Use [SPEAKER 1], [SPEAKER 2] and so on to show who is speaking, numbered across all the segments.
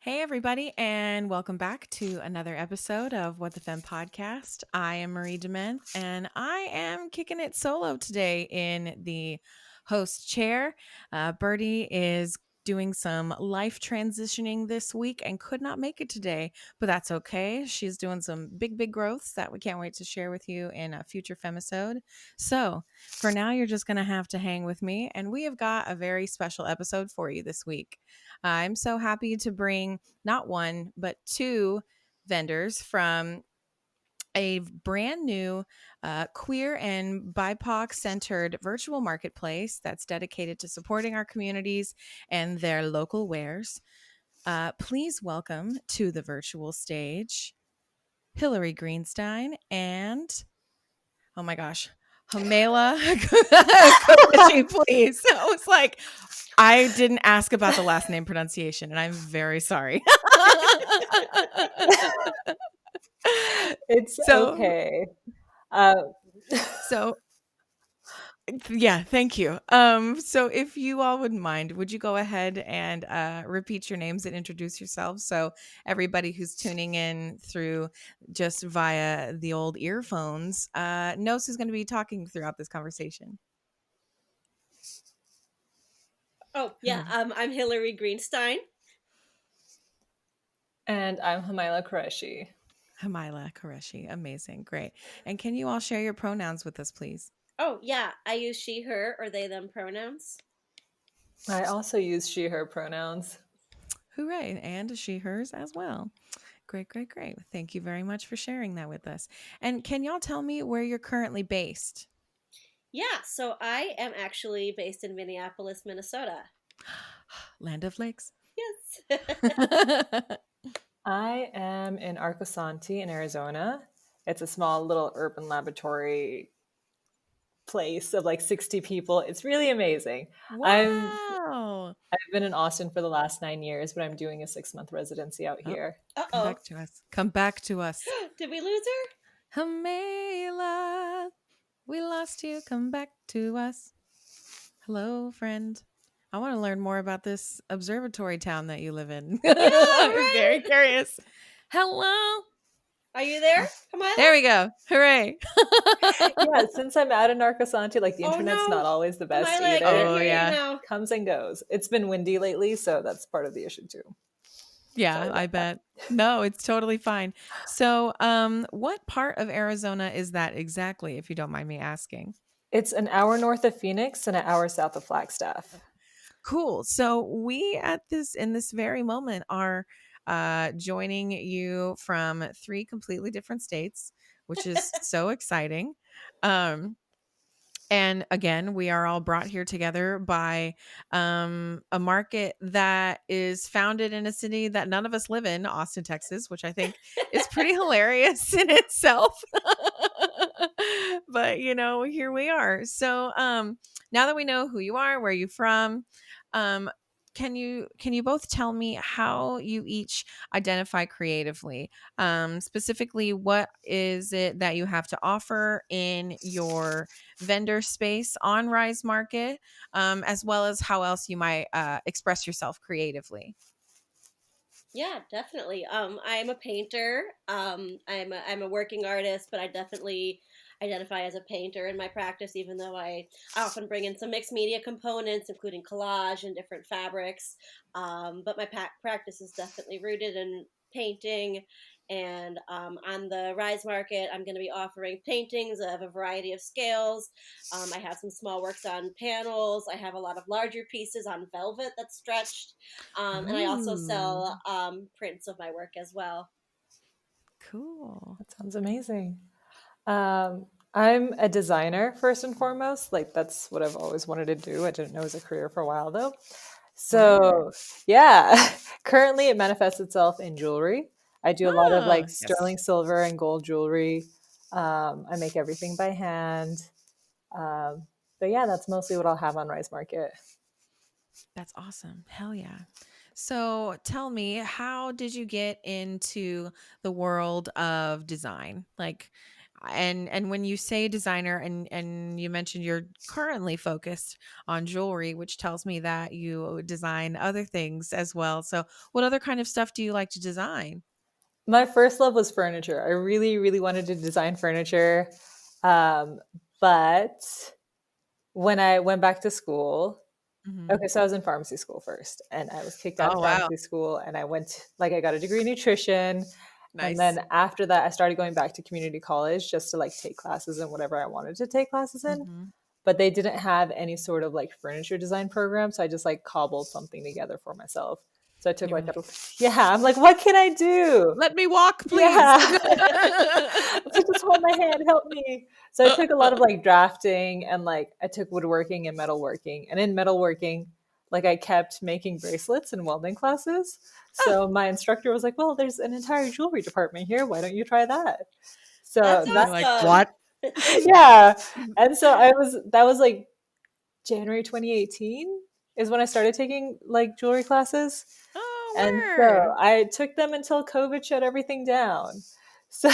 [SPEAKER 1] Hey, everybody, and welcome back to another episode of What the Femme podcast. I am Marie Dement, and I am kicking it solo today in the host chair. Birdie is doing some life transitioning this week and could not make it today, but that's okay. She's doing some big growths that we can't wait to share with you in a future Femisode. So for now, you're just going to have to hang with me, and we have got a very special episode for you this week. I'm so happy to bring not one, but two vendors from a brand new queer and BIPoC centered virtual marketplace that's dedicated to supporting our communities and their local wares. Please welcome to the virtual stage Hilary Greenstein and, oh my gosh, Hamaila Qureshi, please. I was like, I didn't ask about the last name pronunciation, and I'm very sorry.
[SPEAKER 2] It's
[SPEAKER 1] so,
[SPEAKER 2] okay. Uh,
[SPEAKER 1] so yeah, thank you. So if you all wouldn't mind, would you go ahead and repeat your names and introduce yourselves so everybody who's tuning in through just via the old earphones knows who's going to be talking throughout this conversation?
[SPEAKER 3] Oh, yeah. I'm Hilary Greenstein.
[SPEAKER 2] and I'm Hamaila Qureshi.
[SPEAKER 1] Hamaila Qureshi. Amazing. Great. And can you all share your pronouns with us, please?
[SPEAKER 3] Oh, yeah. I use she, her, or they, them pronouns.
[SPEAKER 2] I also use she, her pronouns.
[SPEAKER 1] Hooray. And she, hers as well. Great. Thank you very much for sharing that with us. And can y'all tell me where you're currently based?
[SPEAKER 3] Yeah, so I am actually based in Minneapolis, Minnesota.
[SPEAKER 1] Land of Lakes.
[SPEAKER 3] Yes.
[SPEAKER 2] I am in Arcosanti in Arizona. It's a small little urban laboratory place of like 60 people. It's really amazing.
[SPEAKER 1] Wow.
[SPEAKER 2] I've been in Austin for the last 9 years, but I'm doing a 6-month residency out here.
[SPEAKER 1] Come back to us. Come back to us.
[SPEAKER 3] Did we lose her?
[SPEAKER 1] Hamaila, we lost you. Come back to us. Hello, friend. I want to learn more about this observatory town that you live in.
[SPEAKER 3] Yeah,
[SPEAKER 1] I'm
[SPEAKER 3] right?
[SPEAKER 1] very curious. Hello.
[SPEAKER 3] Are you there? Come on.
[SPEAKER 1] There we go. Hooray.
[SPEAKER 2] Yeah, since I'm out in Arcosanti, like the
[SPEAKER 3] Oh,
[SPEAKER 2] internet's
[SPEAKER 3] no.
[SPEAKER 2] not always the best
[SPEAKER 3] Hamaila, I
[SPEAKER 2] either.
[SPEAKER 3] can't
[SPEAKER 1] Oh,
[SPEAKER 3] hear
[SPEAKER 1] yeah.
[SPEAKER 3] you now.
[SPEAKER 2] Comes and goes. It's been windy lately, so that's part of the issue too.
[SPEAKER 1] Yeah, I bet. No, it's totally fine. So, what part of Arizona is that exactly, if you don't mind me asking?
[SPEAKER 2] It's an hour north of Phoenix and an hour south of Flagstaff.
[SPEAKER 1] Cool. So we in this very moment are joining you from 3 completely different states, which is so exciting. And again, we are all brought here together by a market that is founded in a city that none of us live in, Austin, Texas, which I think is pretty hilarious in itself. But here we are. So now that we know who you are, where you're from, um, can you both tell me how you each identify creatively? Specifically, what is it that you have to offer in your vendor space on Rise Market, as well as how else you might express yourself creatively?
[SPEAKER 3] Yeah, definitely. I am a painter. I'm a working artist, but I definitely identify as a painter in my practice, even though I often bring in some mixed media components, including collage and different fabrics. But my practice is definitely rooted in painting. And on the Rise Market, I'm going to be offering paintings of a variety of scales. I have some small works on panels. I have a lot of larger pieces on velvet that's stretched. And I also sell prints of my work as well.
[SPEAKER 1] Cool.
[SPEAKER 2] That sounds amazing. I'm a designer first and foremost. Like that's what I've always wanted to do. I didn't know it was a career for a while though. So yeah, currently it manifests itself in jewelry. I do a lot of like sterling silver and gold jewelry. I make everything by hand. But yeah, that's mostly what I'll have on Rise Market.
[SPEAKER 1] That's awesome. Hell yeah. So tell me, how did you get into the world of design? Like, And when you say designer, and you mentioned you're currently focused on jewelry, which tells me that you design other things as well. So what other kind of stuff do you like to design?
[SPEAKER 2] My first love was furniture. I really, really wanted to design furniture. Um, but when I went back to school,
[SPEAKER 1] Hmm.
[SPEAKER 2] okay, so I was in pharmacy school first, and I was kicked out of
[SPEAKER 1] Oh, wow.
[SPEAKER 2] pharmacy school, and I went, like, I got a degree in nutrition. And
[SPEAKER 1] Nice.
[SPEAKER 2] then after that, I started going back to community college just to like take classes in whatever I wanted to take classes in.
[SPEAKER 1] Hmm.
[SPEAKER 2] But they didn't have any sort of like furniture design program. So I just like cobbled something together for myself. So I took
[SPEAKER 1] You were
[SPEAKER 2] like
[SPEAKER 1] like,
[SPEAKER 2] yeah, I'm like, what can I do?
[SPEAKER 1] let me walk, please.
[SPEAKER 2] Yeah. Like, just hold my hand, help me. So I took a lot of like drafting and like I took woodworking and metalworking. And in metalworking, like I kept making bracelets and welding classes. So my instructor was like, well, there's an entire jewelry department here. Why don't you try that? So
[SPEAKER 3] That's
[SPEAKER 1] You're like,
[SPEAKER 3] awesome.
[SPEAKER 1] what?
[SPEAKER 2] yeah. And so that was like January 2018 is when I started taking like jewelry classes. And
[SPEAKER 1] Oh,
[SPEAKER 2] so
[SPEAKER 1] word.
[SPEAKER 2] I took them until COVID shut everything down. So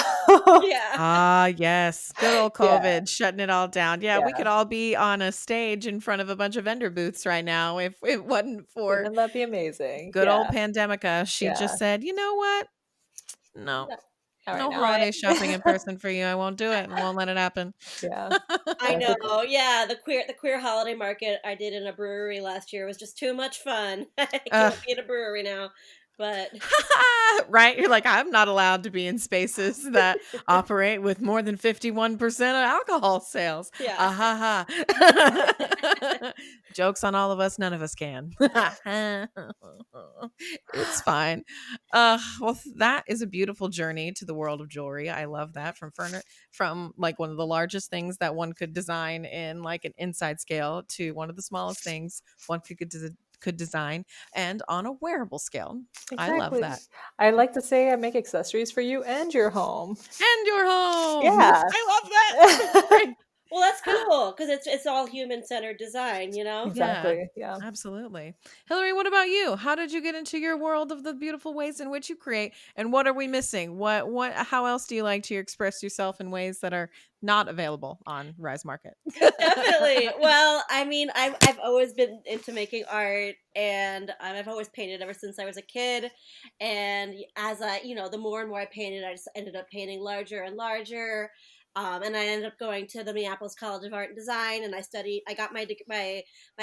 [SPEAKER 3] Yeah.
[SPEAKER 1] Ah, yes. Good old
[SPEAKER 2] yeah,
[SPEAKER 1] COVID shutting it all down. Yeah, we
[SPEAKER 2] yeah.
[SPEAKER 1] could all be on a stage in front of a bunch of vendor booths right now if it wasn't for
[SPEAKER 2] Wouldn't that be amazing?
[SPEAKER 1] good old
[SPEAKER 2] Yeah,
[SPEAKER 1] Pandemica. She
[SPEAKER 2] yeah.
[SPEAKER 1] just said, you know what? No,
[SPEAKER 3] No,
[SPEAKER 2] All right
[SPEAKER 1] no
[SPEAKER 2] now.
[SPEAKER 1] holiday shopping in person for you. I won't do it. I won't let it happen.
[SPEAKER 2] Yeah.
[SPEAKER 3] I
[SPEAKER 2] Yeah, so
[SPEAKER 3] know. Yeah, the queer holiday market I did in a brewery last year was just too much fun. I
[SPEAKER 1] Ugh.
[SPEAKER 3] can't be in a brewery now. But
[SPEAKER 1] Right? You're like, I'm not allowed to be in spaces that operate with more than 51% of alcohol sales.
[SPEAKER 3] yeah.
[SPEAKER 1] Ah ha ha. Jokes on all of us, none of us can. It's fine. Well, that is a beautiful journey to the world of jewelry. I love that from like one of the largest things that one could design in like an inside scale to one of the smallest things one could design and on a wearable scale. I love
[SPEAKER 2] exactly.
[SPEAKER 1] that.
[SPEAKER 2] I like to say I make accessories for you and your home.
[SPEAKER 1] And your home.
[SPEAKER 2] Yeah.
[SPEAKER 1] I love that. That's great.
[SPEAKER 3] Well, that's cool because it's all human centered design, you know.
[SPEAKER 1] Yeah,
[SPEAKER 2] Exactly. Yeah.
[SPEAKER 1] absolutely. Hillary, what about you? How did you get into your world of the beautiful ways in which you create? And what are we missing? How else do you like to express yourself in ways that are not available on Rise Market?
[SPEAKER 3] Definitely. Well, I mean, I've always been into making art, and I've always painted ever since I was a kid. And as the more and more I painted, I just ended up painting larger and larger. And I ended up going to the Minneapolis College of Art and Design, and I studied. I got my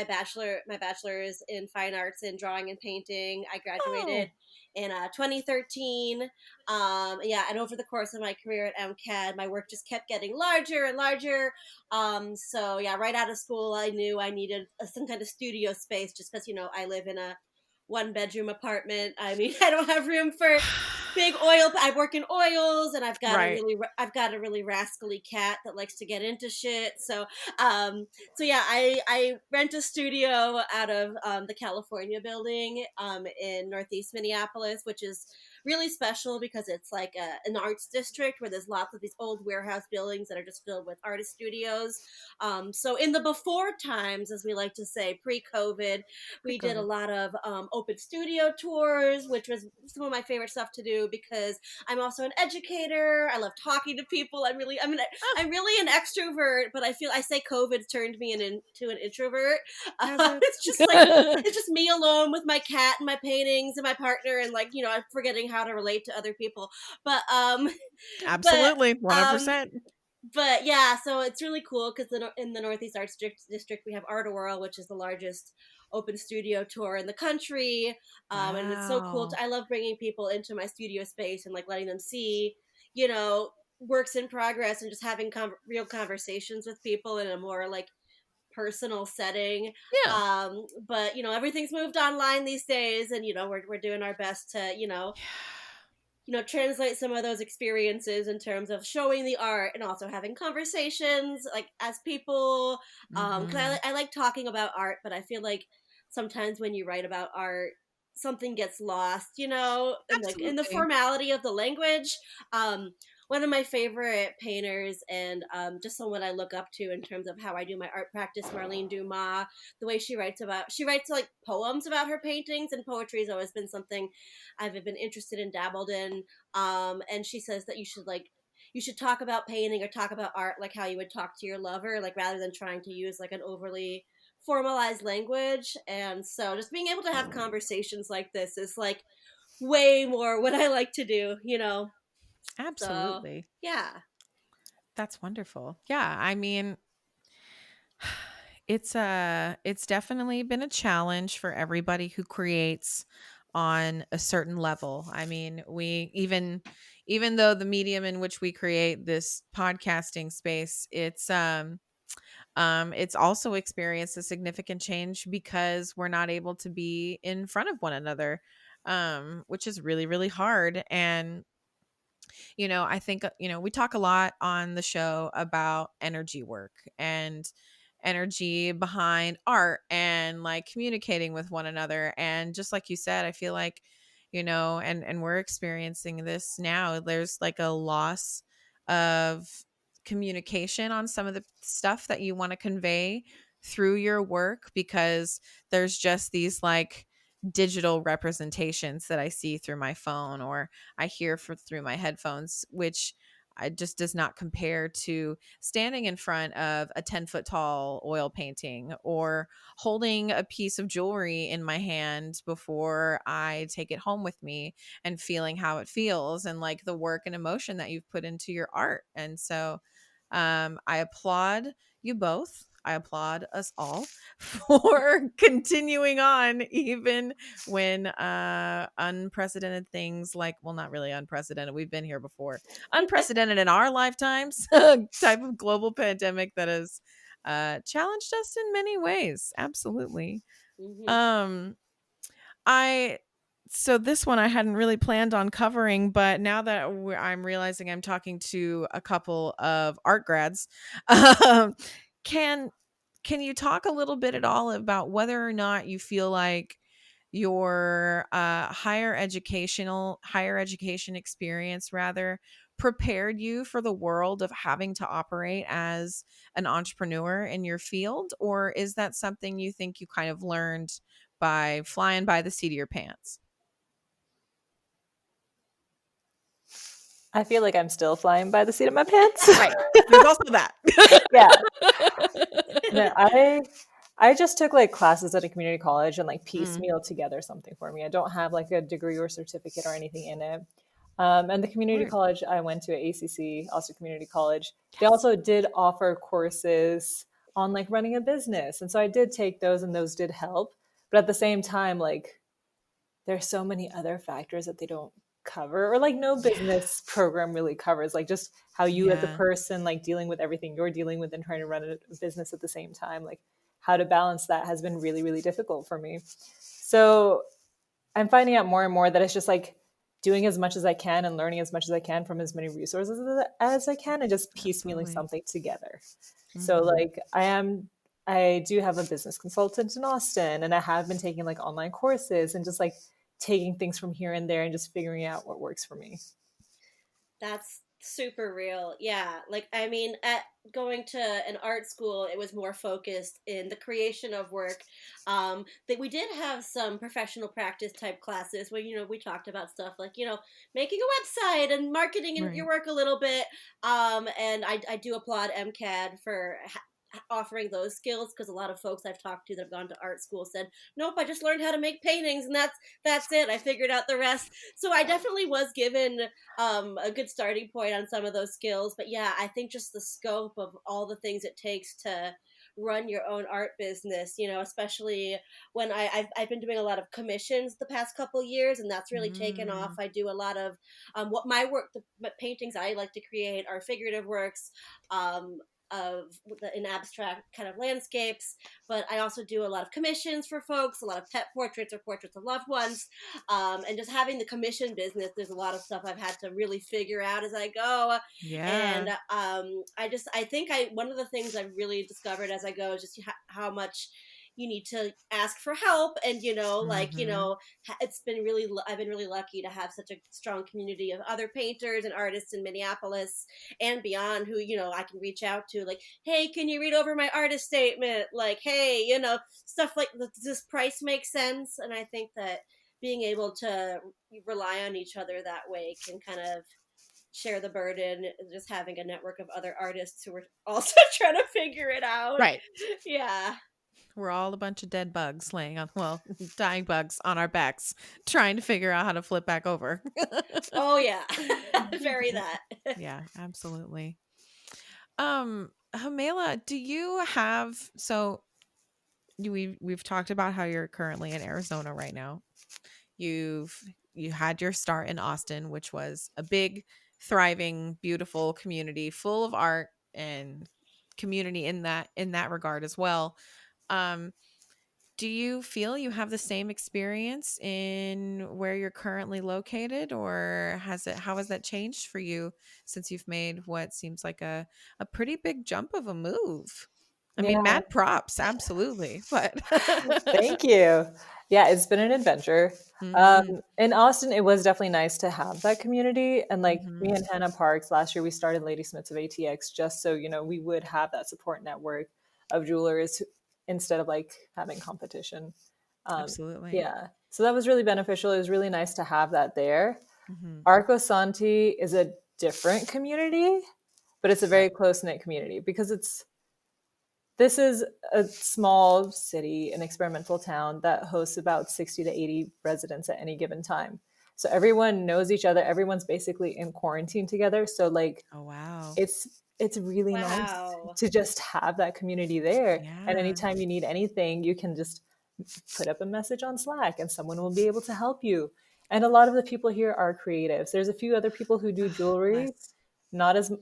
[SPEAKER 3] bachelor's in fine arts in drawing and painting. I graduated
[SPEAKER 1] Oh,
[SPEAKER 3] in 2013. Yeah, and over the course of my career at MCAD, my work just kept getting larger and larger. So yeah, right out of school, I knew I needed some kind of studio space just because, I live in a 1 bedroom apartment. I mean, I don't have room for big oil. I work in oils, and
[SPEAKER 1] right.
[SPEAKER 3] I've got a really rascally cat that likes to get into shit. So yeah, I rent a studio out of the California building in Northeast Minneapolis, which is really special because it's like an arts district where there's lots of these old warehouse buildings that are just filled with artist studios. So in the before times, as we like to say, pre-COVID, we did a
[SPEAKER 1] Pre-COVID.
[SPEAKER 3] lot of open studio tours, which was some of my favorite stuff to do because I'm also an educator. I love talking to people.
[SPEAKER 1] Oh,
[SPEAKER 3] I'm really an extrovert, but I say COVID turned me into an introvert.
[SPEAKER 1] has it?
[SPEAKER 3] It's just like it's just me alone with my cat and my paintings and my partner, and like I'm forgetting how to relate to other people. But but
[SPEAKER 1] Absolutely.
[SPEAKER 3] um
[SPEAKER 1] 100%.
[SPEAKER 3] but yeah, so it's really cool because in the Northeast Arts District we have Art Whirl, which is the largest open studio tour in the country, and it's so cool.
[SPEAKER 1] Wow.
[SPEAKER 3] I love bringing people into my studio space and like letting them see, you know, works in progress and just having real conversations with people in a more like personal setting.
[SPEAKER 1] Yeah.
[SPEAKER 3] But everything's moved online these days, and we're doing our best to translate some of those experiences in terms of showing the art and also having conversations like as people. 'Cause
[SPEAKER 1] Hmm.
[SPEAKER 3] I like talking about art, but I feel like sometimes when you write about art, something gets lost, in the
[SPEAKER 1] Absolutely.
[SPEAKER 3] formality of the language. One of my favorite painters and just someone I look up to in terms of how I do my art practice, Marlene Dumas, the way she writes like poems about her paintings, and poetry has always been something I've been interested in, dabbled in. And she says that you should like you should talk about painting or talk about art like how you would talk to your lover, like rather than trying to use like an overly formalized language. And so just being able to have conversations like this is like way more what I like to do, you know. So
[SPEAKER 1] Absolutely.
[SPEAKER 3] yeah.
[SPEAKER 1] That's wonderful. Yeah, I mean, it's definitely been a challenge for everybody who creates on a certain level. I mean, we even though the medium in which we create this podcasting space, it's also experienced a significant change because we're not able to be in front of one another, which is really, really hard. And I think, we talk a lot on the show about energy work and energy behind art and like communicating with one another. And just like you said, I feel like, and we're experiencing this now. There's like a loss of communication on some of the stuff that you want to convey through your work because there's just these like digital representations that I see through my phone or I hear through my headphones, which I just does not compare to standing in front of a 10-foot tall oil painting or holding a piece of jewelry in my hand before I take it home with me and feeling how it feels and like the work and emotion that you've put into your art. And so I applaud you both. I applaud us all for continuing on, even when unprecedented things like, well, not really unprecedented. We've been here before. Unprecedented in our lifetimes, type of global pandemic that has challenged us in many ways. Absolutely.
[SPEAKER 3] Mm-hmm.
[SPEAKER 1] Um, I so this one I hadn't really planned on covering, but now that I'm realizing I'm talking to a couple of art grads, um, can can you talk a little bit at all about whether or not you feel like your higher education experience rather prepared you for the world of having to operate as an entrepreneur in your field, or is that something you think you kind of learned by flying by the seat of your pants?
[SPEAKER 2] I feel like I'm still flying by the seat of my pants.
[SPEAKER 1] Right. There's also that.
[SPEAKER 2] Yeah. No, I just took like classes at a community college and like
[SPEAKER 1] Mm,
[SPEAKER 2] piecemeal together something for me. I don't have like a degree or certificate or anything in it. And the community
[SPEAKER 1] word.
[SPEAKER 2] college I went to at ACC, also community college, they
[SPEAKER 1] Yes.
[SPEAKER 2] also did offer courses on like running a business. And so I did take those and those did help. But at the same time, like there's so many other factors that they don't cover or like no
[SPEAKER 1] Yeah.
[SPEAKER 2] business program really covers, like just how you as a
[SPEAKER 1] Yeah.
[SPEAKER 2] person like dealing with everything you're dealing with and trying to run a business at the same time, like how to balance that has been really really difficult for me. So I'm finding out more and more that it's just like doing as much as I can and learning as much as I can from as many resources as I can and just piecemealing
[SPEAKER 1] Absolutely.
[SPEAKER 2] something together. So
[SPEAKER 1] Hmm.
[SPEAKER 2] like I do have a business consultant in Austin and I have been taking like online courses and just like taking things from here and there and just figuring out what works for me.
[SPEAKER 3] That's super real. Yeah. Like, I mean, at going to an art school, it was more focused in the creation of work. That we did have some professional practice type classes where, we talked about stuff like, making a website and marketing in your
[SPEAKER 1] Right.
[SPEAKER 3] work a little bit. And I do applaud MCAD for offering those skills because a lot of folks I've talked to that have gone to art school said, nope, I just learned how to make paintings and that's it. I figured out the rest. So I definitely was given a good starting point on some of those skills. But yeah, I think just the scope of all the things it takes to run your own art business, especially when I've been doing a lot of commissions the past couple years, and that's really taken off.
[SPEAKER 1] Mm,
[SPEAKER 3] I do a lot of what my work, the paintings I like to create are figurative works. In abstract kind of landscapes, but I also do a lot of commissions for folks, a lot of pet portraits or portraits of loved ones, and just having the commission business, there's a lot of stuff I've had to really figure out as I go. And
[SPEAKER 1] yeah.
[SPEAKER 3] I think one of the things I've really discovered as I go is just how much you need to ask for help. And
[SPEAKER 1] Hmm.
[SPEAKER 3] it's been really, I've been really lucky to have such a strong community of other painters and artists in Minneapolis and beyond who I can reach out to, like, hey, can you read over my artist statement, like, hey, stuff like, does this price make sense? And I think that being able to rely on each other that way can kind of share the burden, just having a network of other artists who are also trying to figure it out.
[SPEAKER 1] Right.
[SPEAKER 3] Yeah.
[SPEAKER 1] We're all a bunch of dead bugs laying on, well, dying bugs on our backs, trying to figure out how to flip back over.
[SPEAKER 3] Oh yeah. Very that.
[SPEAKER 1] Yeah, absolutely. Hamaila, do you have, we've talked about how you're currently in Arizona right now. You had your start in Austin, which was a big, thriving, beautiful community full of art and community in that regard as well. Um, do you feel you have the same experience in where you're currently located, or how has that changed for you since you've made what seems like a pretty big jump of a move? I mean,
[SPEAKER 2] Yeah.
[SPEAKER 1] mad props, absolutely. But
[SPEAKER 2] Thank you. Yeah, it's been an adventure.
[SPEAKER 1] Mhm,
[SPEAKER 2] In Austin, it was definitely nice to have that community. And like me
[SPEAKER 1] mhm.
[SPEAKER 2] and Hannah Parks, last year we started Ladysmiths of ATX just so, we would have that support network of jewelers instead of like having competition. Um,
[SPEAKER 1] Absolutely.
[SPEAKER 2] yeah. So that was really beneficial. It was really nice to have that there.
[SPEAKER 1] Mhm.
[SPEAKER 2] Arco Santi is a different community, but it's a very
[SPEAKER 1] Right.
[SPEAKER 2] close knit community because this is a small city, an experimental town that hosts about 60 to 80 residents at any given time. So everyone knows each other. Everyone's basically in quarantine together. So like
[SPEAKER 1] Oh, wow.
[SPEAKER 2] it's really nice
[SPEAKER 3] Wow.
[SPEAKER 2] to just have that community there. And
[SPEAKER 1] Yeah.
[SPEAKER 2] anytime you need anything, you can just put up a message on Slack and someone will be able to help you. And a lot of the people here are creatives. There's a few other people who do jewelry,
[SPEAKER 1] Bless.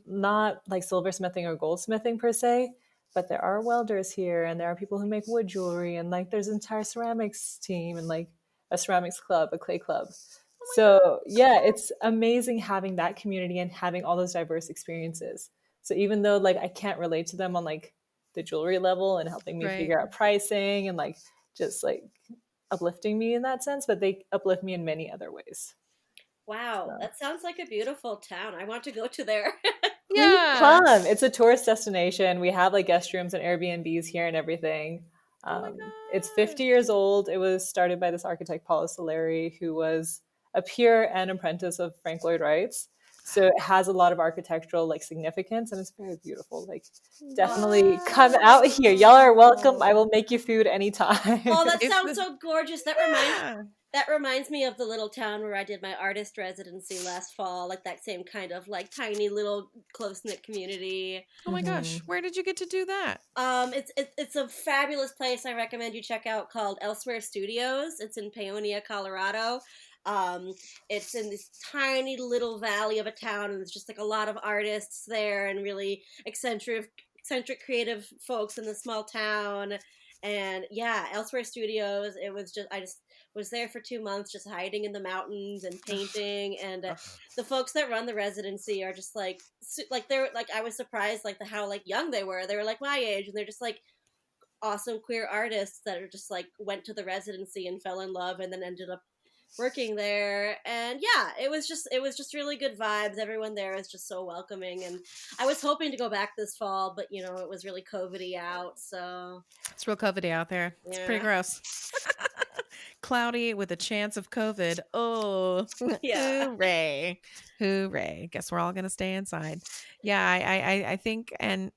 [SPEAKER 2] not like silversmithing or goldsmithing per se, but there are welders here and there are people who make wood jewelry and like there's an entire ceramics team and like a ceramics club, a clay club.
[SPEAKER 1] Oh my God.
[SPEAKER 2] So
[SPEAKER 1] So
[SPEAKER 2] yeah,
[SPEAKER 1] cool.
[SPEAKER 2] it's amazing having that community and having all those diverse experiences. So even though like I can't relate to them on like the jewelry level and helping me
[SPEAKER 1] Right.
[SPEAKER 2] figure out pricing and like just like uplifting me in that sense, but they uplift me in many other ways.
[SPEAKER 3] Wow.
[SPEAKER 2] So
[SPEAKER 3] That sounds like a beautiful town. I want to go to there.
[SPEAKER 2] please
[SPEAKER 1] Yeah.
[SPEAKER 2] come. It's a tourist destination. We have like guest rooms and Airbnbs here and everything.
[SPEAKER 1] Oh my
[SPEAKER 2] It's
[SPEAKER 1] gosh.
[SPEAKER 2] 50 years old. It was started by this architect, Paula Soleri, who was a peer and apprentice of Frank Lloyd Wright's. So it has a lot of architectural like significance and it's very beautiful. Like definitely come out here. Y'all are welcome. I
[SPEAKER 1] Wow.
[SPEAKER 2] will make you food anytime.
[SPEAKER 3] Oh, that
[SPEAKER 1] If
[SPEAKER 3] sounds
[SPEAKER 1] the
[SPEAKER 3] so gorgeous.
[SPEAKER 1] Yeah.
[SPEAKER 3] That reminds me of the little town where I did my artist residency last fall, like that same kind of like tiny little close knit community.
[SPEAKER 1] Oh my gosh.
[SPEAKER 2] Mhm.
[SPEAKER 1] Where did you get to do that?
[SPEAKER 3] It's a fabulous place. I recommend you check out called Elsewhere Studios. It's in Paonia, Colorado. Um, it's in this tiny little valley of a town, and there's just like a lot of artists there and really eccentric creative folks in the small town. And yeah, Elsewhere Studios. It was just I just was there for 2 months, just hiding in the mountains and
[SPEAKER 1] Ugh,
[SPEAKER 3] painting. And
[SPEAKER 1] ugh.
[SPEAKER 3] the folks that run the residency are just like they're like I was surprised like how like young they were. They were like my age, and they're just like awesome queer artists that are just like went to the residency and fell in love and then ended up working there. And yeah, it was just really good vibes. Everyone there is just so welcoming, and I was hoping to go back this fall, but it was really COVID-y out, so
[SPEAKER 1] It's real COVIDy out there. It's pretty
[SPEAKER 3] yeah.
[SPEAKER 1] gross. Cloudy with a chance of COVID. Oh,
[SPEAKER 3] Yeah.
[SPEAKER 1] hooray. Hooray. Guess we're all going to stay inside. Yeah, I think, and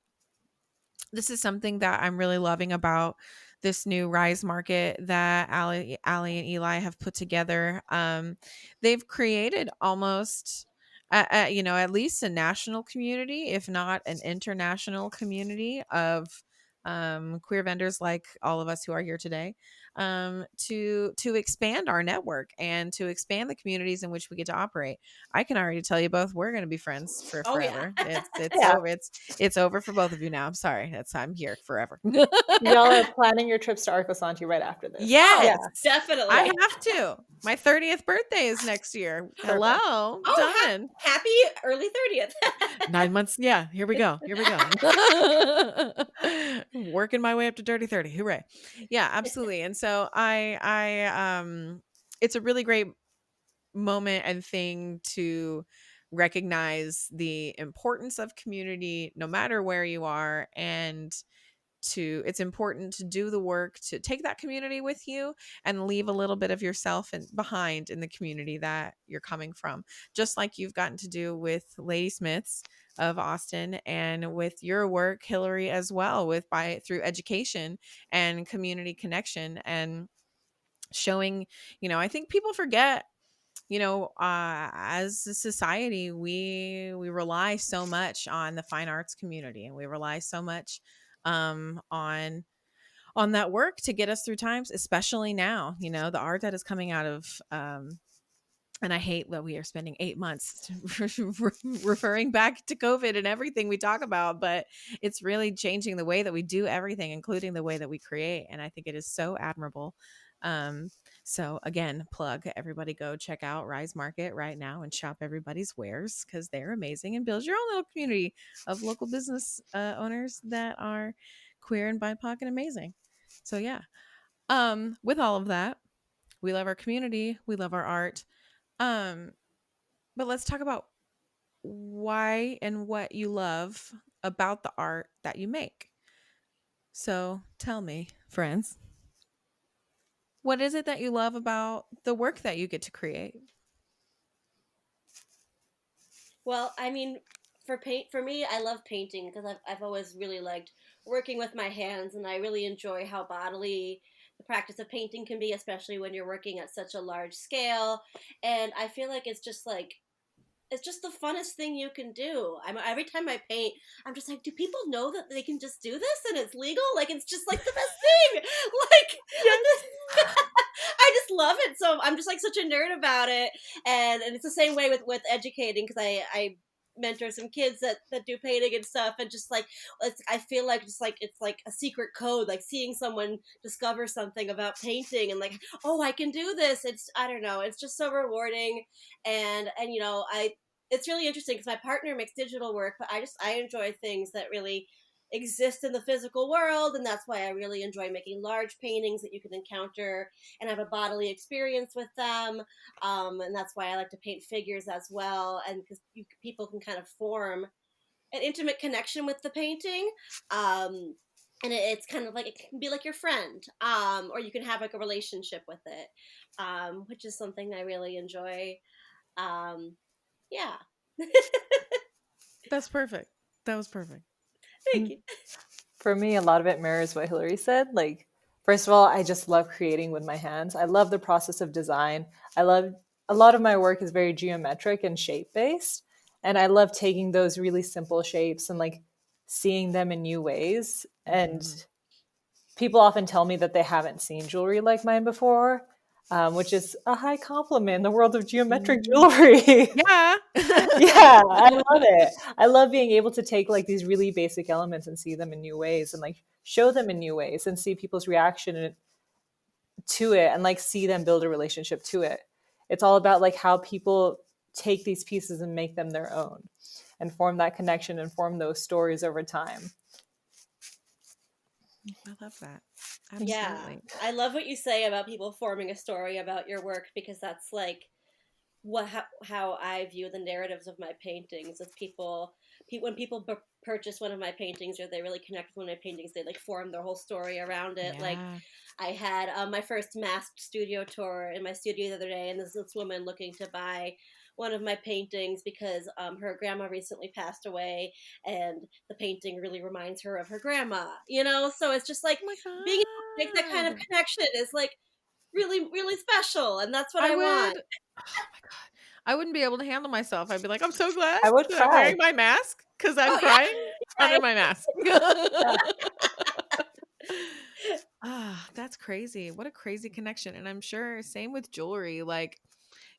[SPEAKER 1] this is something that I'm really loving about this new Rise Market that Allie and Eli have put together. They've created almost, at least a national community, if not an international community of queer vendors like all of us who are here today, to expand our network and to expand the communities in which we get to operate. I can already tell you both we're going to be friends for
[SPEAKER 3] Oh yeah.
[SPEAKER 1] forever. It's
[SPEAKER 2] Yeah.
[SPEAKER 1] over. It's over for both of you now. I'm sorry. I'm here forever.
[SPEAKER 2] Y'all are planning your trips to Arco Santi right after this.
[SPEAKER 3] Oh,
[SPEAKER 2] Yeah,
[SPEAKER 1] Yes. I
[SPEAKER 3] definitely.
[SPEAKER 1] have to. My 30th birthday is next year.
[SPEAKER 2] perfect.
[SPEAKER 1] Hello.
[SPEAKER 3] Oh,
[SPEAKER 1] Done.
[SPEAKER 3] happy early 30th.
[SPEAKER 1] 9 months. Yeah, here we go. Here we go. Working my way up to dirty 30. Hooray. Yeah, absolutely. And so it's a really great moment and thing to recognize the importance of community no matter where you are, and it's important to do the work, to take that community with you and leave a little bit of yourself behind in the community that you're coming from, just like you've gotten to do with Ladysmiths of Austin, and with your work, Hilary, as well, with through education and community connection, and showing, I think people forget, as a society, we rely so much on the fine arts community, and we rely so much on that work to get us through times, especially now. The art that is coming out of and I hate that we are spending 8 months referring back to COVID and everything we talk about, but it's really changing the way that we do everything, including the way that we create. And I think it is so admirable. So again, plug, everybody go check out Rise Market right now and shop everybody's wares, because they're amazing, and build your own little community of local business owners that are queer and BIPoC and amazing. So yeah, with all of that, we love our community, we love our art. But let's talk about why and what you love about the art that you make. So tell me, friends, what is it that you love about the work that you get to create?
[SPEAKER 3] Well, I mean, for me, I love painting because I've always really liked working with my hands, and I really enjoy how bodily the practice of painting can be, especially when you're working at such a large scale. And I feel like it's just the funnest thing you can do. Every time I paint, I'm just like, do people know that they can just do this and it's legal? Like, it's just like the best thing. Like, I just love it. So I'm just like such a nerd about it. And it's the same way with educating, because I mentor some kids that do painting and stuff, and just like I feel like just like it's like a secret code, like seeing someone discover something about painting and like, oh, I can do this. I don't know, it's just so rewarding. And it's really interesting because my partner makes digital work, but I enjoy things that really exist in the physical world, and that's why I really enjoy making large paintings that you can encounter and have a bodily experience with them. And that's why I like to paint figures as well, and because people can kind of form an intimate connection with the painting. And it's kind of like, it can be like your friend, or you can have like a relationship with it, which is something I really enjoy. Yeah.
[SPEAKER 1] That's perfect. That was perfect.
[SPEAKER 3] Thank you.
[SPEAKER 2] For me, a lot of it mirrors what Hilary said. Like, first of all, I just love creating with my hands. I love the process of design. I love a lot of my work is very geometric and shape based. And I love taking those really simple shapes and like seeing them in new ways. And people often tell me that they haven't seen jewelry like mine before, which is a high compliment in the world of geometric jewelry.
[SPEAKER 1] Yeah.
[SPEAKER 2] Yeah, I love it. I love being able to take like these really basic elements and see them in new ways, and like show them in new ways and see people's reaction to it, and like see them build a relationship to it. It's all about like how people take these pieces and make them their own and form that connection and form those stories over time.
[SPEAKER 1] I love that. Absolutely.
[SPEAKER 3] Yeah, I love what you say about people forming a story about your work, because that's like how I view the narratives of my paintings. Is when people purchase one of my paintings, or they really connect with one of my paintings, they like form their whole story around it.
[SPEAKER 1] Yeah.
[SPEAKER 3] Like, I had my first masked studio tour in my studio the other day, and this woman looking to buy one of my paintings because her grandma recently passed away, and the painting really reminds her of her grandma, so it's just like,
[SPEAKER 1] Oh
[SPEAKER 3] being able to make that kind of connection is like really, really special, and that's what I want.
[SPEAKER 1] Oh my God. I wouldn't be able to handle myself. I'd be like, I'm so glad
[SPEAKER 2] I would
[SPEAKER 1] that I'm
[SPEAKER 2] cry.
[SPEAKER 1] wearing my mask because I'm
[SPEAKER 3] Oh, yeah.
[SPEAKER 1] crying under
[SPEAKER 3] Right.
[SPEAKER 1] my mask. That's crazy. What a crazy connection. And I'm sure same with jewelry. Like,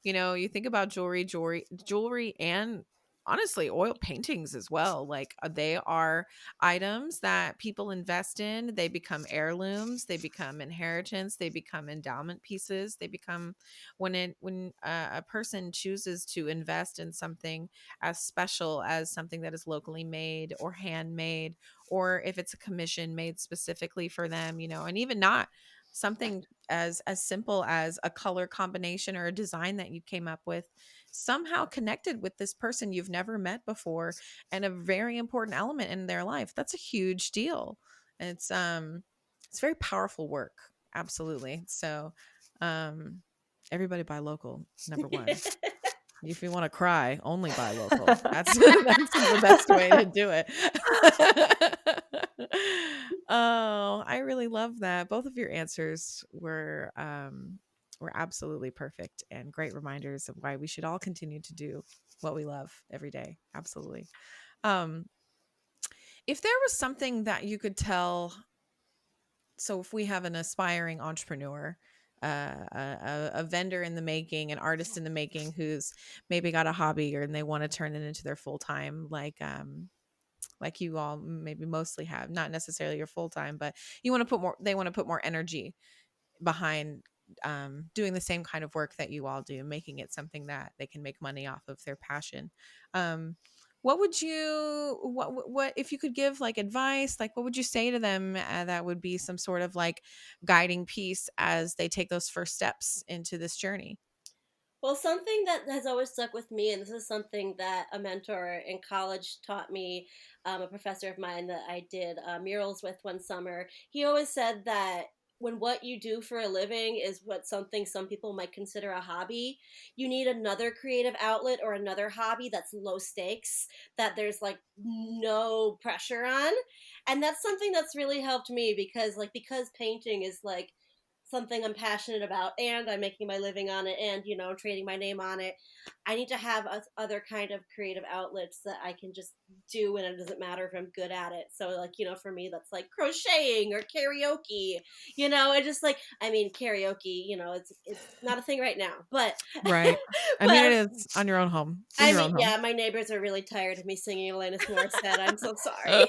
[SPEAKER 1] you think about jewelry, and honestly, oil paintings as well. Like, they are items that people invest in. They become heirlooms. They become inheritance. They become endowment pieces. They become when a person chooses to invest in something as special as something that is locally made or handmade, or if it's a commission made specifically for them, and even not something as simple as a color combination or a design that you came up with, somehow connected with this person you've never met before and a very important element in their life. That's a huge deal. It's very powerful work. Absolutely. So everybody buy local, number one. If you want to cry, only buy local. That's the best way to do it. Oh, I really love that. Both of your answers were absolutely perfect and great reminders of why we should all continue to do what we love every day. Absolutely. Um, if there was something that you could tell, so if we have an aspiring entrepreneur, a vendor in the making, an artist in the making who's maybe got a hobby or and they want to turn it into their full time, like you all maybe mostly have, not necessarily your full time, but you want to put more, they want to put more energy behind doing the same kind of work that you all do, making it something that they can make money off of their passion. What would you, what if you could give like advice, like what would you say to them that would be some sort of like guiding piece as they take those first steps into this journey?
[SPEAKER 3] Well, something that has always stuck with me, and this is something that a mentor in college taught me, a professor of mine that I did murals with one summer, he always said that when what you do for a living is what something some people might consider a hobby, you need another creative outlet or another hobby that's low stakes, that there's like no pressure on. And that's something that's really helped me because painting is like something I'm passionate about and I'm making my living on it and, trading my name on it. I need to have other kind of creative outlets that I can just do, and it doesn't matter if I'm good at it. So like, for me, that's like crocheting or karaoke, and just like, I mean, karaoke, it's not a thing right now, but,
[SPEAKER 1] Right. I mean, it is on your own home. In your own home.
[SPEAKER 3] yeah, my neighbors are really tired of me singing Alanis Morissette. I'm so sorry.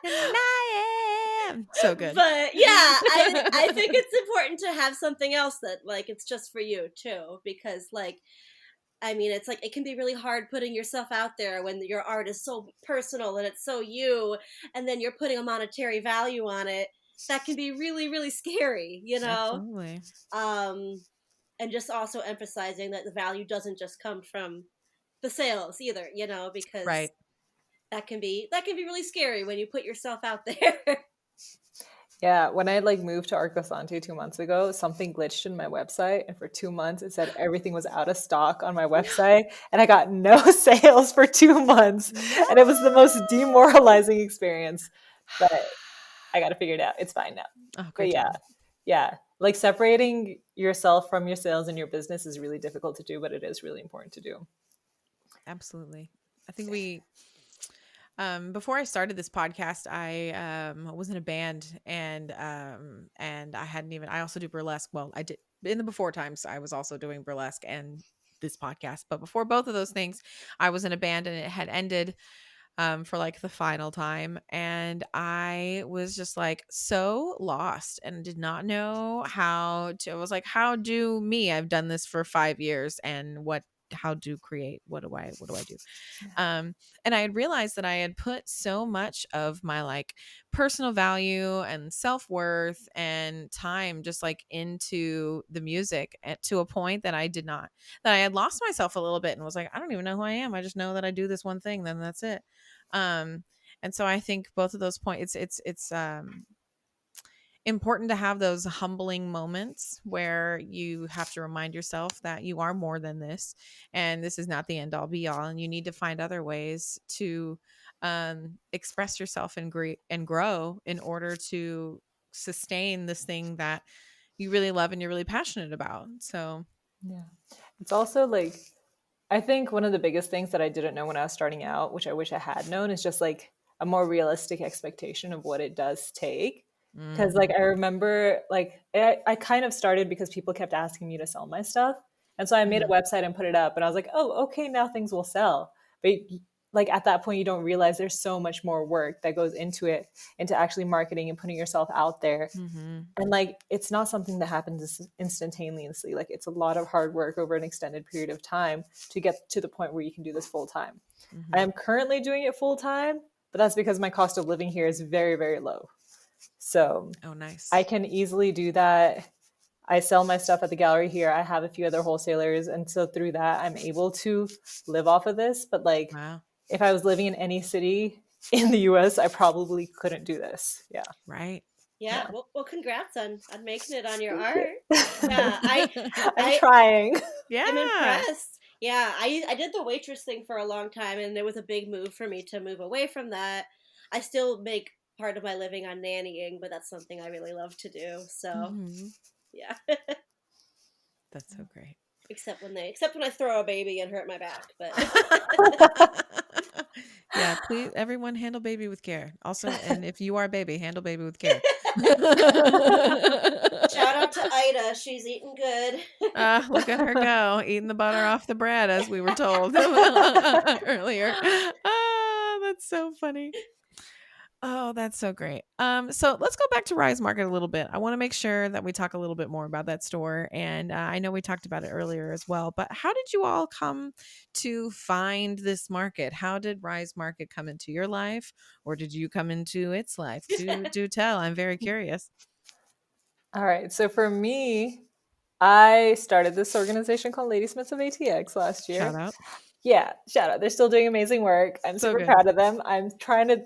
[SPEAKER 1] And I am so good.
[SPEAKER 3] But yeah, I think it's important to have something else that like it's just for you too, because like, I mean, it's like it can be really hard putting yourself out there when your art is so personal and it's so you, and then you're putting a monetary value on it. That can be really, really scary,
[SPEAKER 1] Absolutely.
[SPEAKER 3] And just also emphasizing that the value doesn't just come from the sales either, because
[SPEAKER 1] Right.
[SPEAKER 3] that can be really scary when you put yourself out there.
[SPEAKER 2] Yeah, when I like moved to Arcosanti 2 months ago, something glitched in my website, and for 2 months it said everything was out of stock on my website, and I got no sales for 2 months, and it was the most demoralizing experience. But I got to figure it out. It's fine now.
[SPEAKER 1] Oh,
[SPEAKER 2] But yeah, like separating yourself from your sales and your business is really difficult to do, but it is really important to do.
[SPEAKER 1] Absolutely. I think before I started this podcast, I was in a band and I also do burlesque. Well, I did in the before times, I was also doing burlesque and this podcast. But before both of those things, I was in a band and it had ended for like the final time. And I was just like so lost and did not know I was like, how do me? I've done this for 5 years and how do create? What do I do? And I had realized that I had put so much of my like personal value and self-worth and time just like into the music to a point that that I had lost myself a little bit and was like, I don't even know who I am. I just know that I do this one thing, then that's it. And so I think both of those points, it's important to have those humbling moments where you have to remind yourself that you are more than this and this is not the end all be all, and you need to find other ways to express yourself and grow in order to sustain this thing that you really love and you're really passionate about. So
[SPEAKER 2] yeah, it's also like, I think one of the biggest things that I didn't know when I was starting out, which I wish I had known, is just like a more realistic expectation of what it does take. Because like I remember like I kind of started because people kept asking me to sell my stuff. And so I made a website and put it up and I was like, oh, okay, now things will sell. But like at that point, you don't realize there's so much more work that goes into it, into actually marketing and putting yourself out there. And like, it's not something that happens instantaneously. Like it's a lot of hard work over an extended period of time to get to the point where you can do this full time. I am currently doing it full time, but that's because my cost of living here is very, very low. So
[SPEAKER 1] nice.
[SPEAKER 2] I can easily do that. I sell my stuff at the gallery here. I have a few other wholesalers. And so through that, I'm able to live off of this. But like,
[SPEAKER 1] wow.
[SPEAKER 2] If I was living in any city in the US, I probably couldn't do this. Yeah.
[SPEAKER 1] Right.
[SPEAKER 3] Yeah. Well, congrats on making it on your
[SPEAKER 2] Thank
[SPEAKER 3] art.
[SPEAKER 2] you.
[SPEAKER 3] Yeah,
[SPEAKER 2] I'm trying.
[SPEAKER 3] I'm
[SPEAKER 1] Yeah.
[SPEAKER 3] impressed. Yeah, I did the waitress thing for a long time, and it was a big move for me to move away from that. I still make part of my living on nannying, but that's something I really love to do. So
[SPEAKER 1] Mhm.
[SPEAKER 3] yeah,
[SPEAKER 1] That's so great.
[SPEAKER 3] except when I throw a baby and hurt my back. But
[SPEAKER 1] Yeah, please, everyone, handle baby with care. Also, and if you are a baby, handle baby with care.
[SPEAKER 3] shout out to Ida, she's eating good.
[SPEAKER 1] Look at her go, eating the butter off the bread, as we were told earlier. That's so funny. Oh, that's so great. So let's go back to Rise Market a little bit. I want to make sure that we talk a little bit more about that store, and I know we talked about it earlier as well. But how did you all come to find this market? How did Rise Market come into your life, or did you come into its life? Do tell. I'm very curious.
[SPEAKER 2] All right. So for me, I started this organization called Ladysmiths of ATX last year.
[SPEAKER 1] Shout out.
[SPEAKER 2] Yeah, shout out. They're still doing amazing work. I'm
[SPEAKER 1] So
[SPEAKER 2] super
[SPEAKER 1] good.
[SPEAKER 2] proud of them. I'm trying to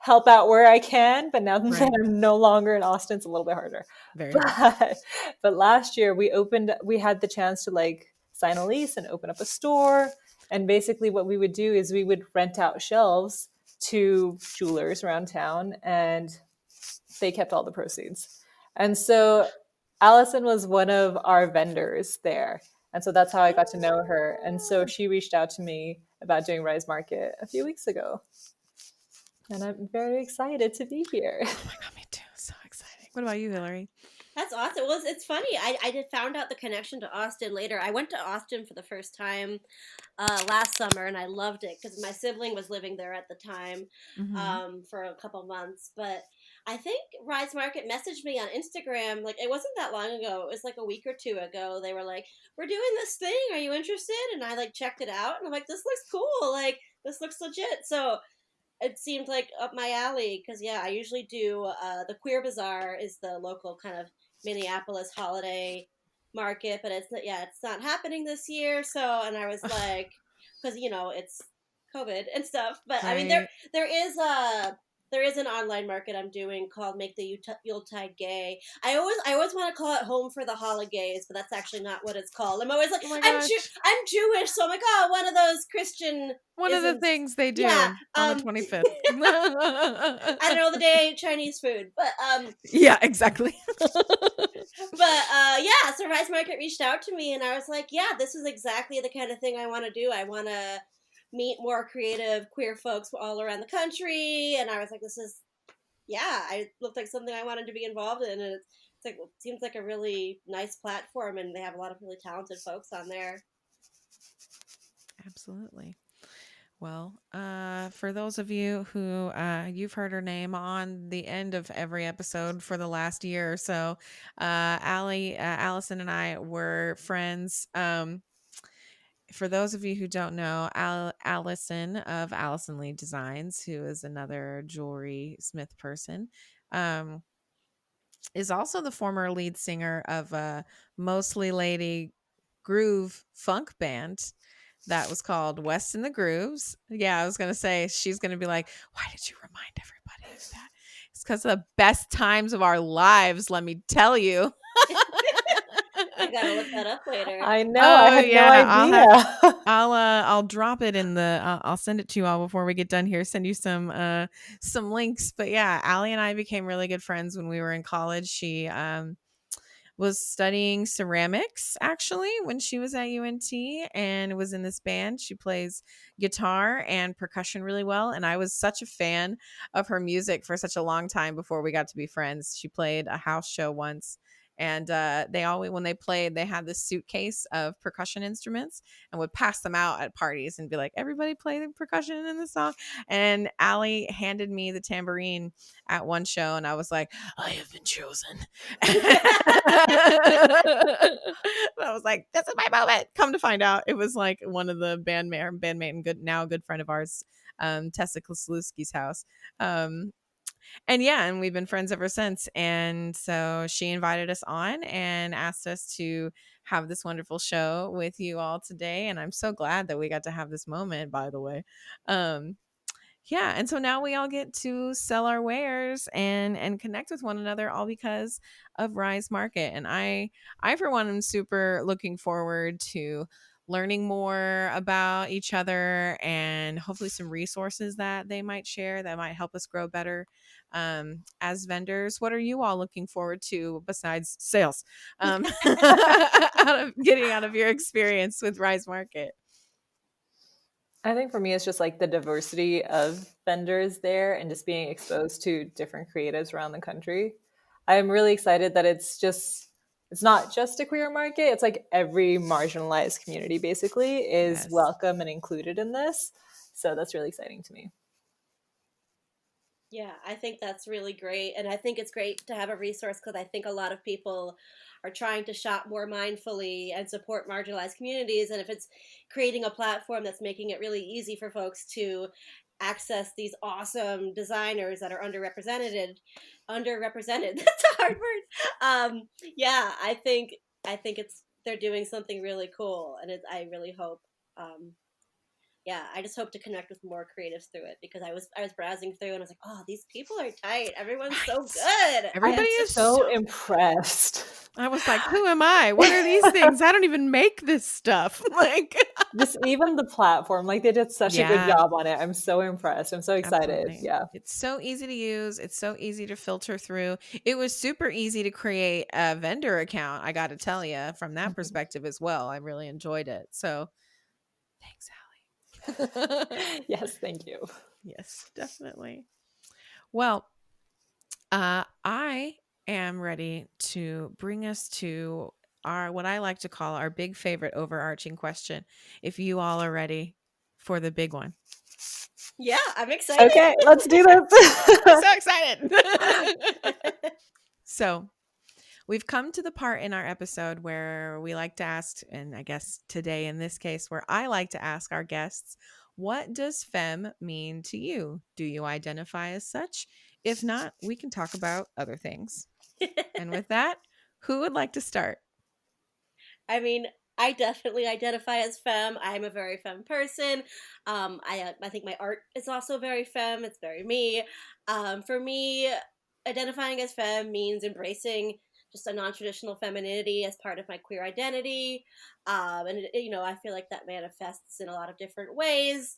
[SPEAKER 2] help out where I can, but now that
[SPEAKER 1] Right.
[SPEAKER 2] I'm no longer in Austin, it's a little bit harder.
[SPEAKER 1] Very hard.
[SPEAKER 2] But last year we had the chance to like sign a lease and open up a store. And basically what we would do is we would rent out shelves to jewelers around town, and they kept all the proceeds. And so Allyson was one of our vendors there. And so that's how I got to know her. And so she reached out to me about doing Rise Market a few weeks ago. And I'm very excited to be here.
[SPEAKER 1] Oh my God, me too. So exciting. What about you, Hilary?
[SPEAKER 3] That's awesome. Well, it's funny. I did found out the connection to Austin later. I went to Austin for the first time last summer, and I loved it because my sibling was living there at the time for a couple months. But I think Rise Market messaged me on Instagram. Like, it wasn't that long ago. It was like a week or two ago. They were like, "We're doing this thing. Are you interested?" And I like checked it out, and I'm like, "This looks cool. Like, this looks legit." So it seemed like up my alley because I usually do the Queer Bazaar is the local kind of Minneapolis holiday market, but it's not happening this year. So, and I was like, because it's COVID and stuff. But I mean, there is an online market I'm doing called Make the Yuletide Gay. I always want to call it Home for the Holidays, but that's actually not what it's called. I'm always like,
[SPEAKER 1] Oh my
[SPEAKER 3] I'm
[SPEAKER 1] gosh.
[SPEAKER 3] I'm Jewish, so I'm like, oh, one of those Christian.
[SPEAKER 1] One of the things they do
[SPEAKER 3] Yeah,
[SPEAKER 1] on the 25th.
[SPEAKER 3] I don't know the day I ate Chinese food, but
[SPEAKER 1] yeah, exactly.
[SPEAKER 3] so Rise Market reached out to me, and I was like, yeah, this is exactly the kind of thing I want to do. I want to meet more creative queer folks all around the country, and I was like, it looked like something I wanted to be involved in, and it seems like a really nice platform, and they have a lot of really talented folks on there.
[SPEAKER 1] Absolutely. Well, for those of you who you've heard her name on the end of every episode for the last year or so, Allyson and I were friends. For those of you who don't know, Allyson of Allyson Lee Designs, who is another jewelry smith person, is also the former lead singer of a mostly lady groove funk band that was called West in the Grooves. Yeah, I was going to say, she's going to be like, why did you remind everybody of that? It's because of the best times of our lives, let me tell you.
[SPEAKER 3] I gotta look that up later.
[SPEAKER 2] I know. I had no idea.
[SPEAKER 1] I'll drop it in the. I'll send it to you all before we get done here. Send you some links. But yeah, Allie and I became really good friends when we were in college. She was studying ceramics actually when she was at UNT and was in this band. She plays guitar and percussion really well. And I was such a fan of her music for such a long time before we got to be friends. She played a house show once. And they always, when they played, they had this suitcase of percussion instruments and would pass them out at parties and be like, everybody play the percussion in the song. And Allie handed me the tambourine at one show and I was like, I have been chosen. I was like, this is my moment. Come to find out, it was like one of the bandmate and good friend of ours, Tessa Koslewski's house. And we've been friends ever since. And so she invited us on and asked us to have this wonderful show with you all today. And I'm so glad that we got to have this moment, by the way. Yeah, and so now we all get to sell our wares and connect with one another, all because of Rise Market. And I for one am super looking forward to learning more about each other and hopefully some resources that they might share that might help us grow better as vendors. What are you all looking forward to besides sales, getting out of your experience with Rise Market?
[SPEAKER 2] I think for me, it's just like the diversity of vendors there and just being exposed to different creatives around the country. I'm really excited that it's not just a queer market. It's like every marginalized community basically is
[SPEAKER 1] Yes.
[SPEAKER 2] welcome and included in this. So that's really exciting to me.
[SPEAKER 3] Yeah, I think that's really great. And I think it's great to have a resource because I think a lot of people are trying to shop more mindfully and support marginalized communities. And if it's creating a platform that's making it really easy for folks to access these awesome designers that are underrepresented, that's a hard word. Yeah, I think it's they're doing something really cool. And I really hope yeah, I just hope to connect with more creatives through it because I was browsing through and I was like, oh, these people are tight. Everyone's so good.
[SPEAKER 1] Everybody
[SPEAKER 2] I'm
[SPEAKER 1] is
[SPEAKER 2] so impressed.
[SPEAKER 1] I was like, who am I? What are these things? I don't even make this stuff. Like,
[SPEAKER 2] Just even the platform, like they did such a good
[SPEAKER 1] yeah,
[SPEAKER 2] job on it. I'm so impressed. I'm so excited.
[SPEAKER 1] absolutely.
[SPEAKER 2] Yeah.
[SPEAKER 1] It's so easy to use. It's so easy to filter through. It was super easy to create a vendor account. I got to tell you, from that
[SPEAKER 2] Mhm.
[SPEAKER 1] perspective as well. I really enjoyed it. So thanks, Allie.
[SPEAKER 2] Yes, thank you.
[SPEAKER 1] Yes, definitely. Well, I am ready to bring us to our what I like to call our big favorite overarching question. If you all are ready for the big one.
[SPEAKER 3] Yeah, I'm excited.
[SPEAKER 2] Okay, let's do
[SPEAKER 1] I'm
[SPEAKER 2] this.
[SPEAKER 1] so excited. So, we've come to the part in our episode where we like to ask, and I guess today in this case, where I like to ask our guests, what does femme mean to you? Do you identify as such? If not, we can talk about other things. And with that, who would like to start?
[SPEAKER 3] I mean, I definitely identify as femme. I'm a very femme person. I think my art is also very femme. It's very me. For me, identifying as femme means embracing just a non-traditional femininity as part of my queer identity. I feel like that manifests in a lot of different ways.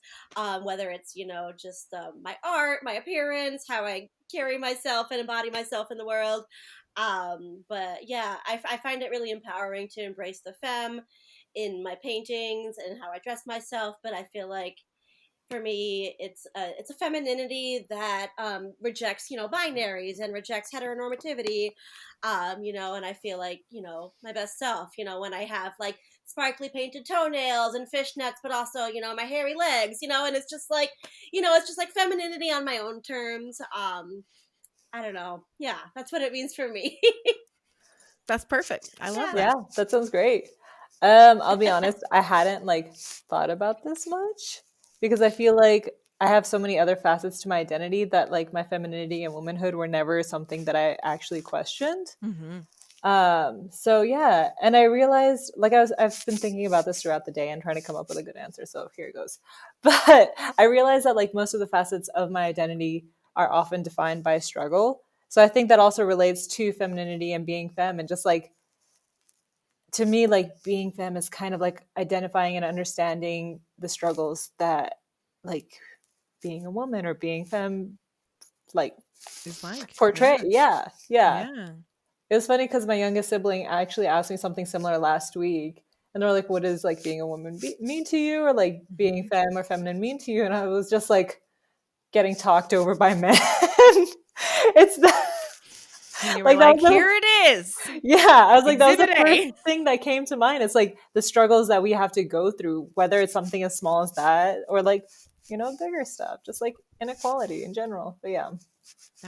[SPEAKER 3] Whether it's just my art, my appearance, how I carry myself and embody myself in the world. But yeah, I find it really empowering to embrace the femme in my paintings and how I dress myself. But I feel like for me, it's a femininity that rejects binaries and rejects heteronormativity. And I feel like my best self. When I have like sparkly painted toenails and fishnets, but also my hairy legs. And it's just like femininity on my own terms. I don't know. Yeah, that's what it means for me.
[SPEAKER 1] That's perfect. I love
[SPEAKER 2] Yeah,
[SPEAKER 1] that.
[SPEAKER 2] that sounds great. I'll be honest, I hadn't like thought about this much because I feel like I have so many other facets to my identity that like my femininity and womanhood were never something that I actually questioned.
[SPEAKER 1] Mm-hmm.
[SPEAKER 2] So yeah, and I realized like I've been thinking about this throughout the day and trying to come up with a good answer. So here it goes. But I realized that like most of the facets of my identity are often defined by struggle. So I think that also relates to femininity and being femme and just like to me like being femme is kind of like identifying and understanding the struggles that like being a woman or being femme like
[SPEAKER 1] It's like,
[SPEAKER 2] portray.
[SPEAKER 1] yeah.
[SPEAKER 2] Yeah.
[SPEAKER 1] Yeah.
[SPEAKER 2] It was funny because my youngest sibling actually asked me something similar last week, and they're like, "What does like being a woman mean to you, or like being
[SPEAKER 1] Mhm.
[SPEAKER 2] femme or feminine mean to you?" And I was just like getting talked over by men. It's the
[SPEAKER 1] And you were
[SPEAKER 2] like that
[SPEAKER 1] like,
[SPEAKER 2] was
[SPEAKER 1] here it is.
[SPEAKER 2] yeah. I was like that was
[SPEAKER 1] Exhibit
[SPEAKER 2] the first
[SPEAKER 1] A.
[SPEAKER 2] thing that came to mind. It's like the struggles that we have to go through, whether it's something as small as that or like bigger stuff, just like inequality in general. But yeah, to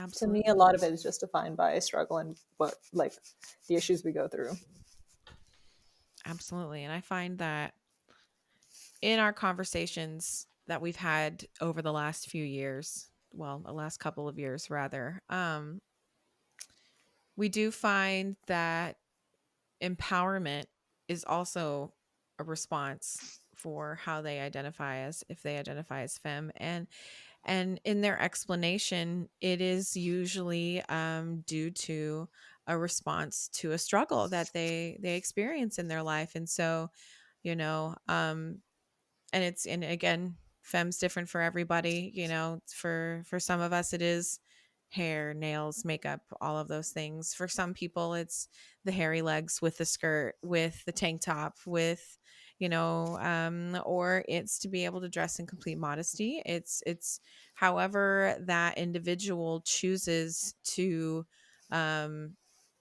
[SPEAKER 2] me, a
[SPEAKER 1] Absolutely.
[SPEAKER 2] lot of it is just defined by struggle and what like the issues we go through.
[SPEAKER 1] Absolutely. And I find that in our conversations that we've had over the last few years, well, the last couple of years rather, we do find that empowerment is also a response for how they identify as if they identify as femme. And And in their explanation, it is usually due to a response to a struggle that they experience in their life. And so, you know, and again, femme's different for everybody. For some of us, it is hair, nails, makeup, all of those things. For some people, it's the hairy legs with the skirt, with the tank top, with or it's to be able to dress in complete modesty. It's however that individual chooses to um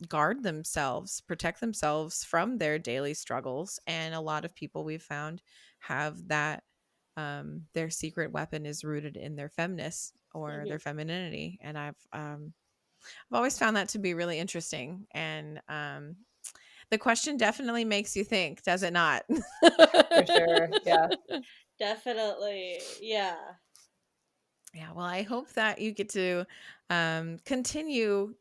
[SPEAKER 1] guard themselves, protect themselves from their daily struggles. And a lot of people we've found have that their secret weapon is rooted in their femness or their femininity. And I've always found that to be really interesting. And the question definitely makes you think, does it not?
[SPEAKER 2] For sure. Yeah.
[SPEAKER 3] Definitely. Yeah.
[SPEAKER 1] Yeah. Well, I hope that you get to continue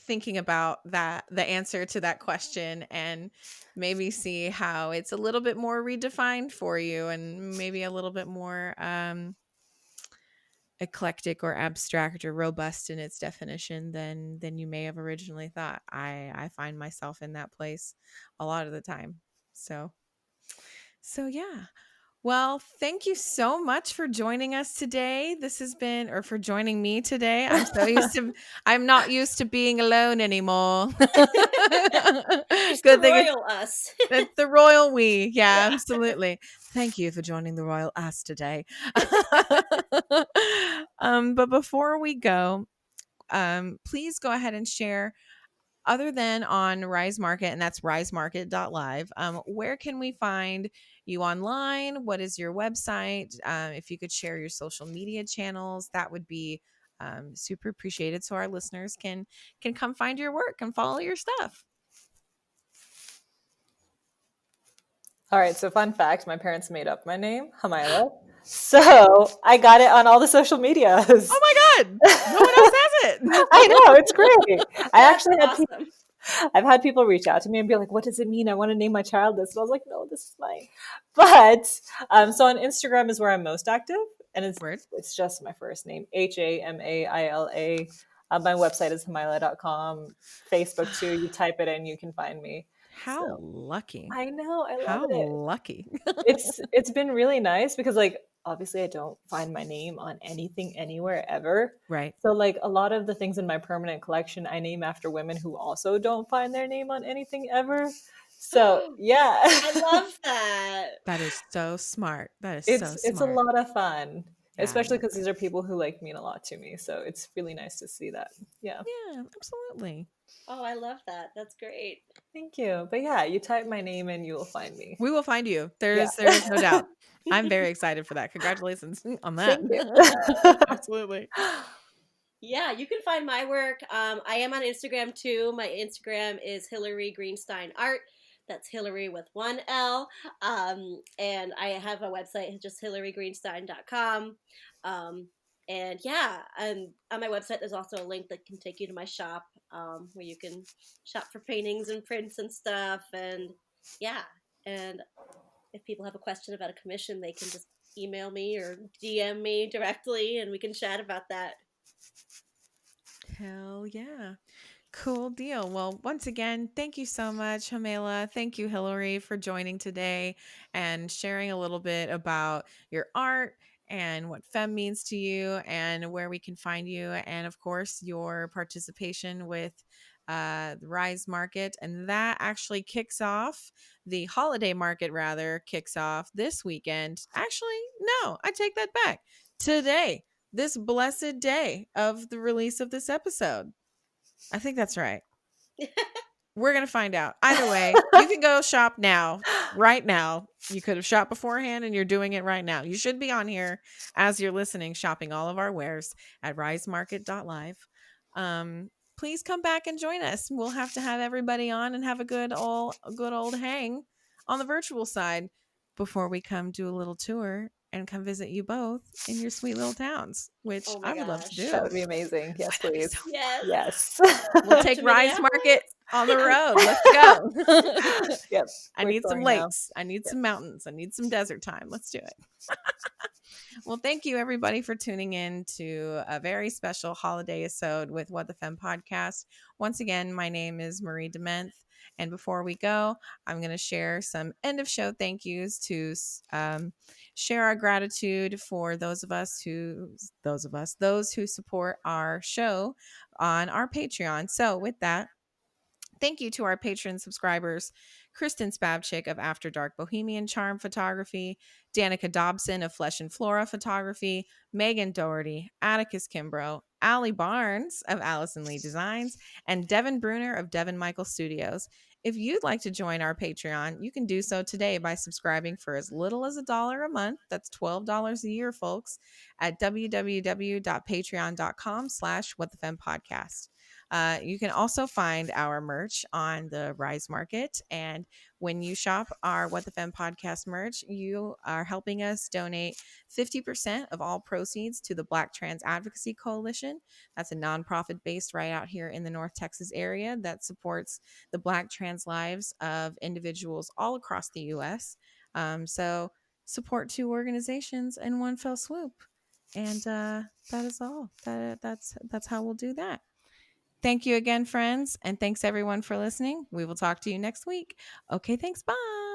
[SPEAKER 1] thinking about the answer to that question, and maybe see how it's a little bit more redefined for you, and maybe a little bit more eclectic or abstract or robust in its definition than you may have originally thought. I find myself in that place a lot of the time. So yeah. Well, thank you so much for joining us today. This has been, or for joining me today. I'm not used to being alone anymore.
[SPEAKER 3] It's the royal us.
[SPEAKER 1] It's the royal we. Yeah,
[SPEAKER 3] Yeah.
[SPEAKER 1] absolutely. Thank you for joining the royal us today. But before we go, please go ahead and share, other than on Rise Market, and that's Risemarket.live, where can we find you online? What is your website? If you could share your social media channels, that would be super appreciated, so our listeners can come find your work and follow your stuff.
[SPEAKER 2] All right. So fun fact, my parents made up my name, Hamaila. So I got it on all the social medias.
[SPEAKER 1] Oh my God. No one else has it.
[SPEAKER 2] I know. It's great. I actually had
[SPEAKER 3] awesome.
[SPEAKER 2] I've had people reach out to me and be like, what does it mean? I want to name my child this. And I was like, no, this is mine. But so on Instagram is where I'm most active. And it's just my first name, Hamaila. My website is hamaila.com. Facebook too. You type it in, you can find me.
[SPEAKER 1] How lucky.
[SPEAKER 2] I know. I love
[SPEAKER 1] How
[SPEAKER 2] it.
[SPEAKER 1] lucky.
[SPEAKER 2] It's been really nice because, like, obviously I don't find my name on anything anywhere ever.
[SPEAKER 1] Right.
[SPEAKER 2] So like a lot of the things in my permanent collection I name after women who also don't find their name on anything ever. So yeah.
[SPEAKER 3] I love that.
[SPEAKER 1] That is so smart. That is so smart.
[SPEAKER 2] It's a lot of fun.
[SPEAKER 1] Yeah,
[SPEAKER 2] especially because these are people who like mean a lot to me. So it's really nice to see that. Yeah.
[SPEAKER 1] Yeah, absolutely.
[SPEAKER 3] Oh, I love that. That's great.
[SPEAKER 2] Thank you. But yeah, you type my name and you will find me.
[SPEAKER 1] We will find you. There is no doubt. I'm very excited for that. Congratulations on that.
[SPEAKER 2] Thank you.
[SPEAKER 1] Absolutely.
[SPEAKER 3] Yeah, you can find my work. I am on Instagram too. My Instagram is Hilary Greenstein Art. That's Hilary with one L. And I have a website, just hilarygreenstein.com. And yeah, and on my website, there's also a link that can take you to my shop, where you can shop for paintings and prints and stuff. And yeah, and if people have a question about a commission, they can just email me or DM me directly, and we can chat about that.
[SPEAKER 1] Hell yeah. Cool deal. Well, once again, thank you so much, Hamaila. Thank you, Hilary, for joining today and sharing a little bit about your art and what Femme means to you and where we can find you. And of course, your participation with the Rise Market. And that actually kicks off, the holiday market rather, kicks off this weekend. Actually, no, I take that back. Today, this blessed day of the release of this episode. I think that's right. We're going to find out. Either way, you can go shop now, right now. You could have shopped beforehand and you're doing it right now. You should be on here as you're listening, shopping all of our wares at Risemarket.live. Please come back and join us. We'll have to have everybody on and have a good old hang on the virtual side before we come do a little tour and come visit you both in your sweet little towns, which I would love to do.
[SPEAKER 2] That would be amazing. Yes, please.
[SPEAKER 3] Yes.
[SPEAKER 2] Yes.
[SPEAKER 1] We'll take Rise Market On the road. Let's go.
[SPEAKER 2] Yep.
[SPEAKER 1] I need some
[SPEAKER 2] touring now.
[SPEAKER 1] lakes. I need
[SPEAKER 2] Yep.
[SPEAKER 1] some mountains. I need some desert time. Let's do it. Well, thank you everybody for tuning in to a very special holiday-isode with What the Femme podcast. Once again, my name is Marie Dementh. And before we go, I'm going to share some end of show thank yous to share our gratitude for those who support our show on our Patreon. So with that, thank you to our Patreon subscribers, Kristen Spavchik of After Dark Bohemian Charm Photography, Danica Dobson of Flesh and Flora Photography, Megan Doherty, Atticus Kimbrough, Allie Barnes of Allyson Lee Designs, and Devin Bruner of Devin Michael Studios. If you'd like to join our Patreon, you can do so today by subscribing for as little as $1 a month. That's $12 a year, folks, at www.patreon.com/whatthefemmepodcast. You can also find our merch on the Rise Market. And when you shop our What the Femme podcast merch, you are helping us donate 50% of all proceeds to the Black Trans Advocacy Coalition. That's a nonprofit based right out here in the North Texas area that supports the Black trans lives of individuals all across the U.S. So support two organizations in one fell swoop. And that is all. That's how we'll do that. Thank you again, friends. And thanks everyone for listening. We will talk to you next week. Okay, thanks. Bye.